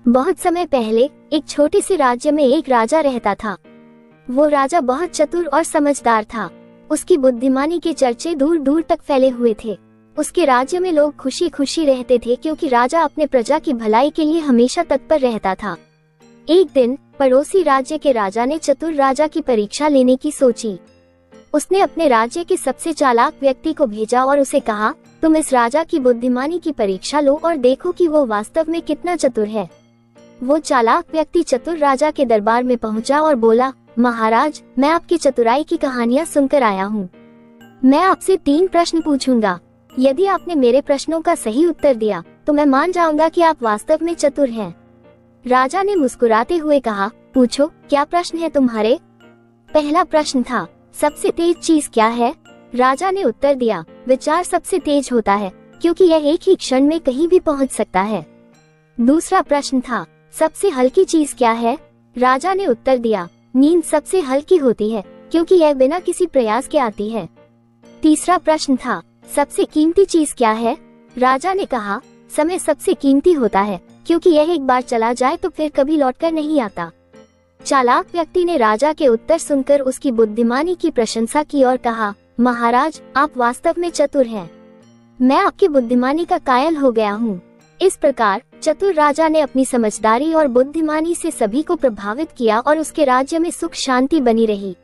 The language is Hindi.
बहुत समय पहले एक छोटे से राज्य में एक राजा रहता था। वो राजा बहुत चतुर और समझदार था। उसकी बुद्धिमानी के चर्चे दूर दूर तक फैले हुए थे। उसके राज्य में लोग खुशी खुशी रहते थे क्योंकि राजा अपने प्रजा की भलाई के लिए हमेशा तत्पर रहता था। एक दिन पड़ोसी राज्य के राजा ने चतुर राजा की परीक्षा लेने की सोची। उसने अपने राज्य के सबसे चालाक व्यक्ति को भेजा और उसे कहा, तुम इस राजा की बुद्धिमानी की परीक्षा लो और देखो कि वो वास्तव में कितना चतुर है। वो चालाक व्यक्ति चतुर राजा के दरबार में पहुंचा और बोला, महाराज, मैं आपकी चतुराई की कहानियां सुनकर आया हूँ। मैं आपसे 3 प्रश्न पूछूंगा। यदि आपने मेरे प्रश्नों का सही उत्तर दिया तो मैं मान जाऊंगा कि आप वास्तव में चतुर हैं। राजा ने मुस्कुराते हुए कहा, पूछो, क्या प्रश्न है तुम्हारे? पहला प्रश्न था, सबसे तेज चीज क्या है? राजा ने उत्तर दिया, विचार सबसे तेज होता है क्योंकि यह एक ही क्षण में कहीं भी पहुंच सकता है। दूसरा प्रश्न था, सबसे हल्की चीज क्या है? राजा ने उत्तर दिया, नींद सबसे हल्की होती है क्योंकि यह बिना किसी प्रयास के आती है। तीसरा प्रश्न था, सबसे कीमती चीज क्या है? राजा ने कहा, समय सबसे कीमती होता है क्योंकि यह एक बार चला जाए तो फिर कभी लौटकर नहीं आता। चालाक व्यक्ति ने राजा के उत्तर सुनकर उसकी बुद्धिमानी की प्रशंसा की और कहा, महाराज, आप वास्तव में चतुर हैं। मैं आपकी बुद्धिमानी का कायल हो गया हूँ। इस प्रकार चतुर राजा ने अपनी समझदारी और बुद्धिमानी से सभी को प्रभावित किया और उसके राज्य में सुख शांति बनी रही।